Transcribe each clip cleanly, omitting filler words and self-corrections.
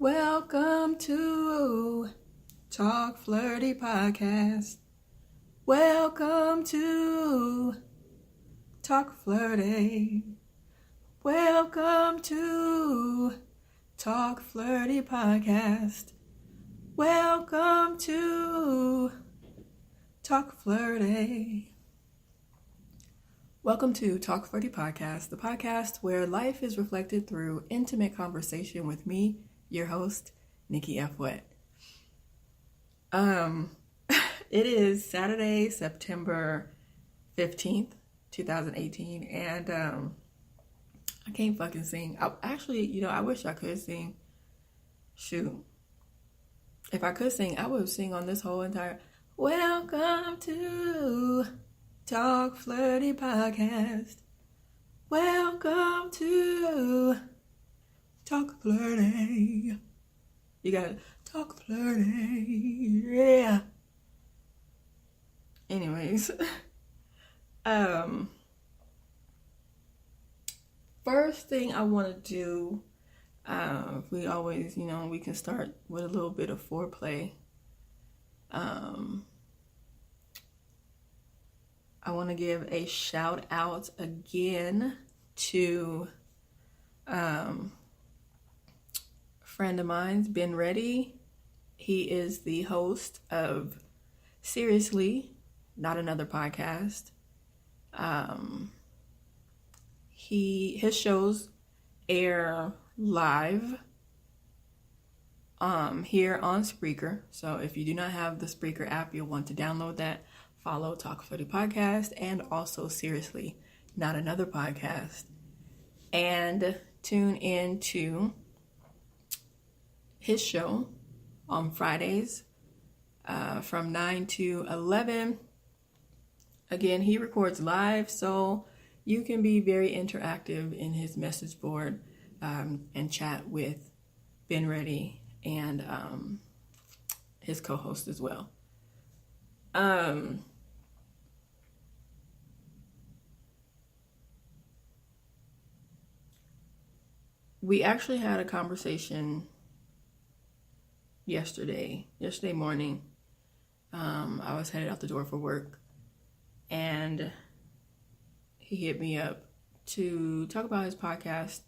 Welcome to Talk Flirty Podcast. Welcome to Talk Flirty. Welcome to Talk Flirty Podcast. Welcome to Talk Flirty. Welcome to Talk Flirty Podcast, the podcast where life is reflected through intimate conversation with me, your host, Nikki F. Wet. It is Saturday, September 15th, 2018, and I can't fucking sing. I wish I could sing. Shoot. If I could sing, I would sing on this whole entire Welcome to Talk Flirty Podcast. Welcome to Talk Flirty. You gotta talk flirty. Yeah. Anyways. First thing I want to do, we always, we can start with a little bit of foreplay. I want to give a shout out again to a friend of mine's, Ben Reddy. He is the host of Seriously, Not Another Podcast. His shows air live here on Spreaker. So if you do not have the Spreaker app, you'll want to download that. Follow Talk Flirty Podcast and also Seriously, Not Another Podcast. And tune in to his show on Fridays from 9 to 11. Again, he records live, so you can be very interactive in his message board and chat with Ben Reddy and his co-host as well. We actually had a conversation yesterday morning. I was headed out the door for work, and he hit me up to talk about his podcast,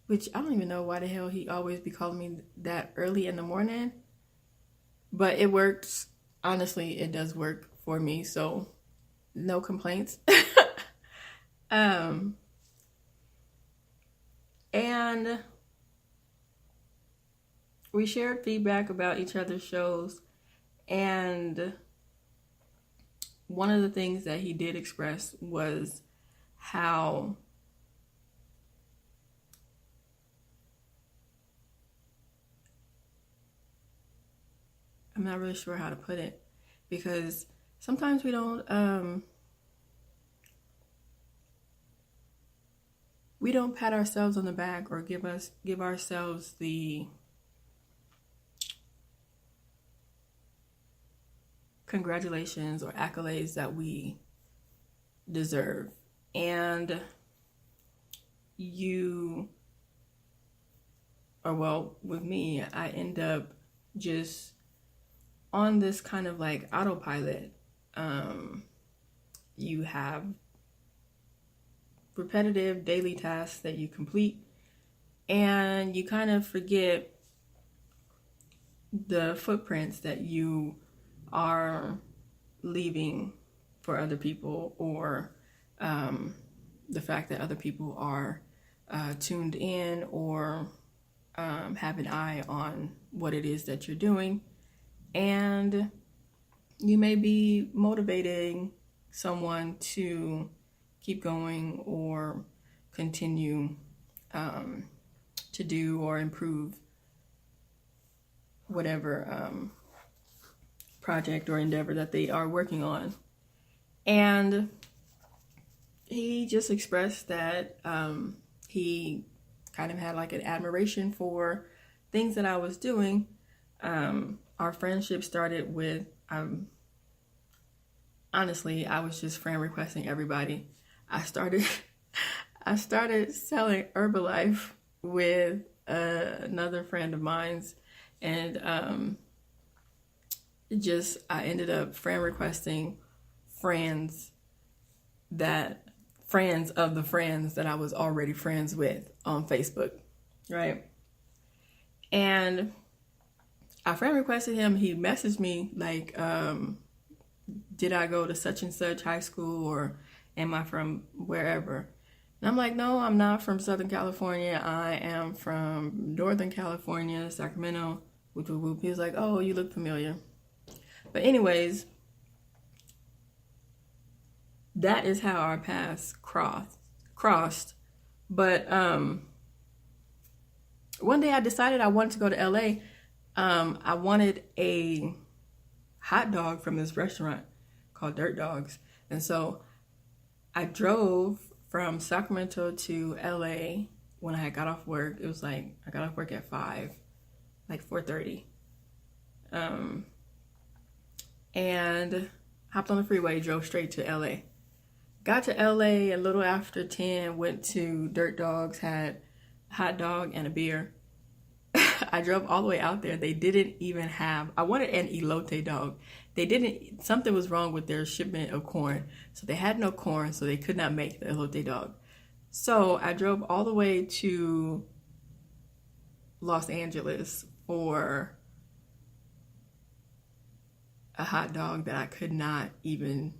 which I don't even know why the hell he always be calling me that early in the morning, but it works. Honestly, it does work for me, so no complaints. And we shared feedback about each other's shows, and one of the things that he did express was how I'm not really sure how to put it, because sometimes we don't pat ourselves on the back or give ourselves the congratulations or accolades that we deserve. And with me, I end up just on this kind of like autopilot. You have repetitive daily tasks that you complete, and you kind of forget the footprints that you are leaving for other people, or the fact that other people are tuned in or have an eye on what it is that you're doing. And you may be motivating someone to keep going or continue to do or improve whatever project or endeavor that they are working on. And he just expressed that he kind of had like an admiration for things that I was doing. Our friendship started with, honestly, I was just friend requesting everybody. I started selling Herbalife with another friend of mine's And I ended up friend requesting friends of the friends that I was already friends with on Facebook, right? And I friend requested him. He messaged me like, did I go to such and such high school, or am I from wherever? And I'm like, no, I'm not from Southern California. I am from Northern California, Sacramento. Whoop, whoop, whoop. He was like, oh, you look familiar. But anyways, that is how our paths crossed. But one day I decided I wanted to go to LA. I wanted a hot dog from this restaurant called Dirt Dogs. And so I drove from Sacramento to LA when I got off work. It was like, I got off work at 5, like 4:30. And hopped on the freeway, drove straight to LA. Got to LA a little after 10, went to Dirt Dogs, had a hot dog and a beer. I drove all the way out there. They didn't even have, I wanted an elote dog. Something was wrong with their shipment of corn. So they had no corn, so they could not make the elote dog. So I drove all the way to Los Angeles for a hot dog that I could not even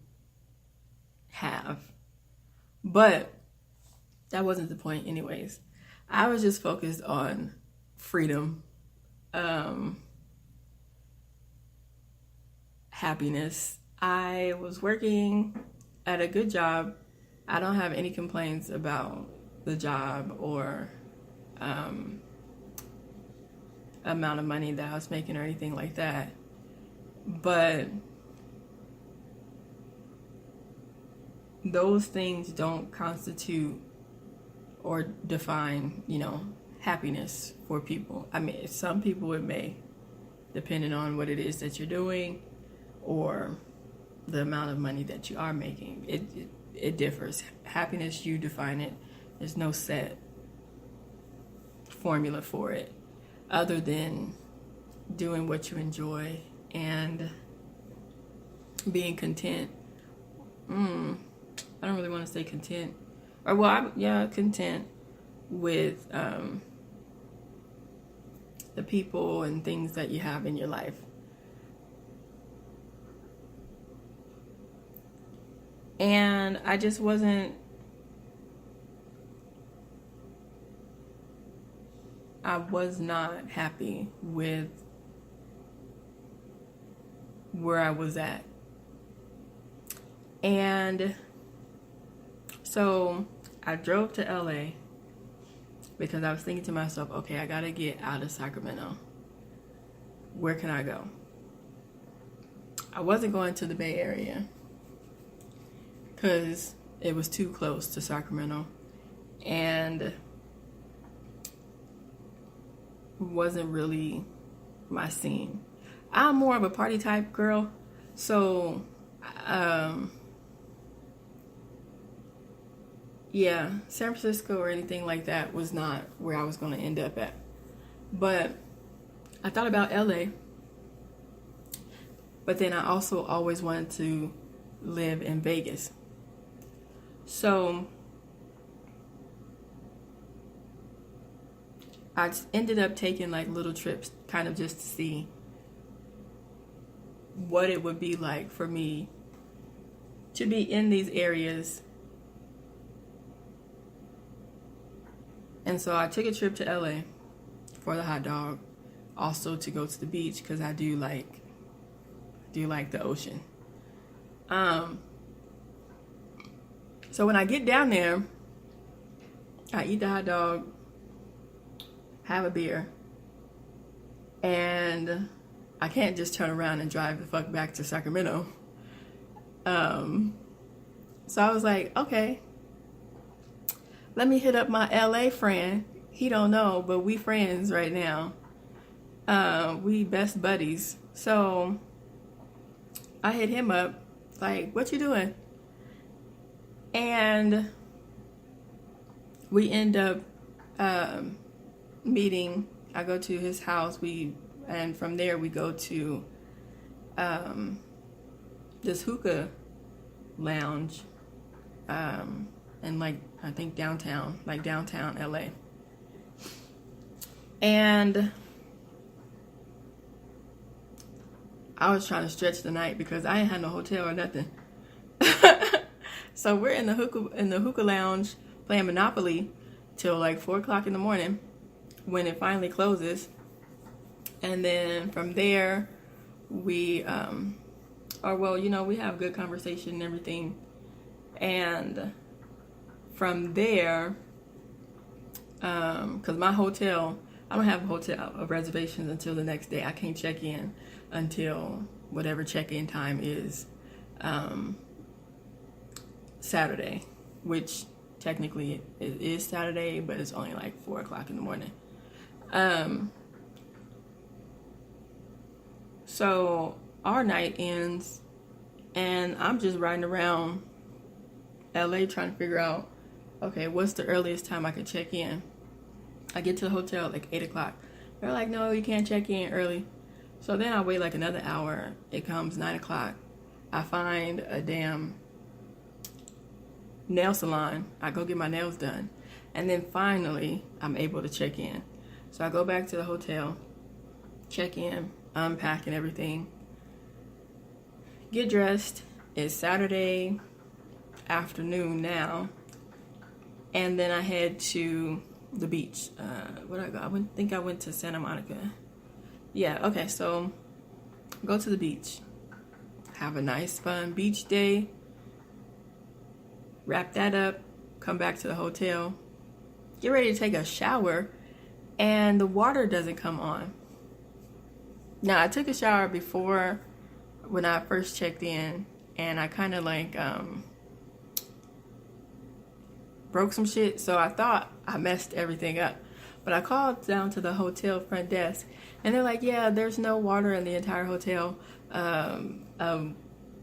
have. But that wasn't the point anyways. I was just focused on freedom, happiness. I was working at a good job. I don't have any complaints about the job or amount of money that I was making or anything like that. But those things don't constitute or define, happiness for people. I mean, some people it may, depending on what it is that you're doing or the amount of money that you are making. It differs. Happiness, you define it. There's no set formula for it other than doing what you enjoy and being content. I don't really want to say content. Content with the people and things that you have in your life. And I just I was not happy with where I was at. And so I drove to LA because I was thinking to myself, okay, I gotta get out of Sacramento. Where can I go? I wasn't going to the Bay Area because it was too close to Sacramento and wasn't really my scene. I'm more of a party type girl, so San Francisco or anything like that was not where I was going to end up at. But I thought about LA, but then I also always wanted to live in Vegas. So I just ended up taking like little trips kind of just to see what it would be like for me to be in these areas. And so I took a trip to LA for the hot dog, also to go to the beach because I do like the ocean. So when I get down there, I eat the hot dog, have a beer, and I can't just turn around and drive the fuck back to Sacramento. So I was like, okay, let me hit up my LA friend. He don't know, but we friends right now. We best buddies. So I hit him up, like, what you doing? And we end up meeting. I go to his house. We and from there we go to this hookah lounge, and like I think downtown LA. And I was trying to stretch the night because I ain't had no hotel or nothing. So we're in the hookah lounge playing Monopoly till like 4 o'clock in the morning when it finally closes. And then from there we we have good conversation and everything. And from there, because my hotel, I don't have hotel reservations until the next day. I can't check in until whatever check-in time is Saturday, which technically it is Saturday, but it's only like 4 o'clock in the morning. So our night ends, and I'm just riding around LA trying to figure out, okay, what's the earliest time I could check in? I get to the hotel at like 8 o'clock. They're like, no, you can't check in early. So then I wait like another hour. It comes 9 o'clock. I find a damn nail salon. I go get my nails done. And then finally, I'm able to check in. So I go back to the hotel, check in, unpack and everything, get dressed. It's Saturday afternoon now. And then I head to the beach. Where did I go? I went to Santa Monica. Yeah, okay, so go to the beach. Have a nice, fun beach day. Wrap that up. Come back to the hotel. Get ready to take a shower. And the water doesn't come on. Now, I took a shower before when I first checked in. And I kind of like broke some shit. So I thought I messed everything up. But I called down to the hotel front desk. And they're like, yeah, there's no water in the entire hotel. A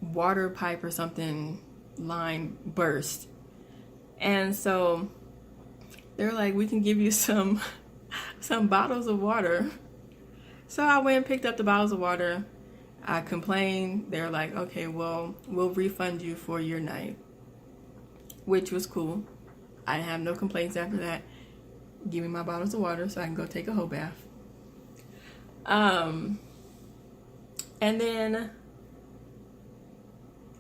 water pipe or something line burst. And so they're like, we can give you some bottles of water. So I went and picked up the bottles of water. I complained. They're like, okay, well, we'll refund you for your night, which was cool. I didn't have no complaints after that. Give me my bottles of water so I can go take a whole bath. And then,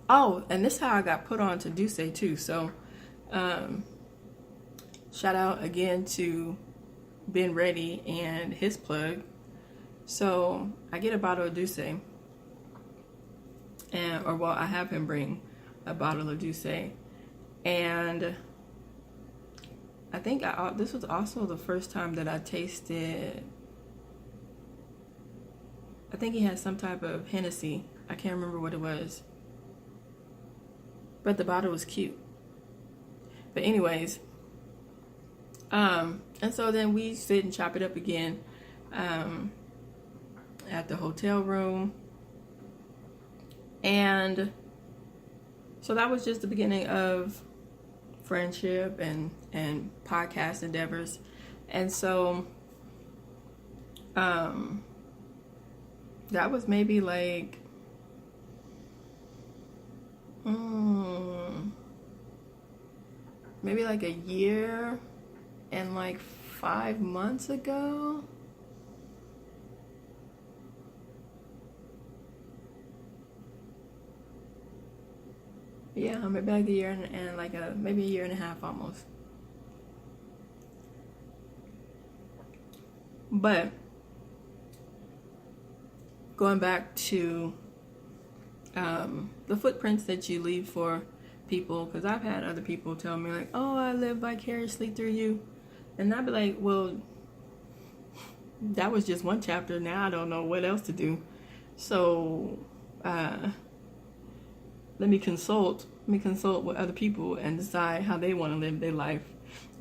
and this is how I got put on to Douce too. So, shout out again to Ben Ready and his plug. So I get a bottle of Douce, I have him bring a bottle of Douce, and I think this was also the first time that I tasted. I think he had some type of Hennessy. I can't remember what it was. But the bottle was cute. But anyways, and so then we sit and chop it up again at the hotel room. And so that was just the beginning of friendship and podcast endeavors. And so that was maybe like maybe like a year and like 5 months ago. Yeah, maybe like a year and like maybe a year and a half almost. But going back to the footprints that you leave for people, because I've had other people tell me like, oh, I live vicariously through you. And I'd be like, well, that was just one chapter. Now I don't know what else to do. So let me consult with other people and decide how they want to live their life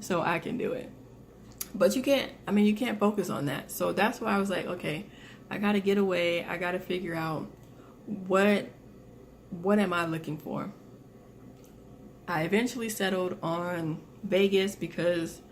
so I can do it. But you can't focus on that. So that's why I was like, okay, I got to get away. I got to figure out what am I looking for? I eventually settled on Vegas because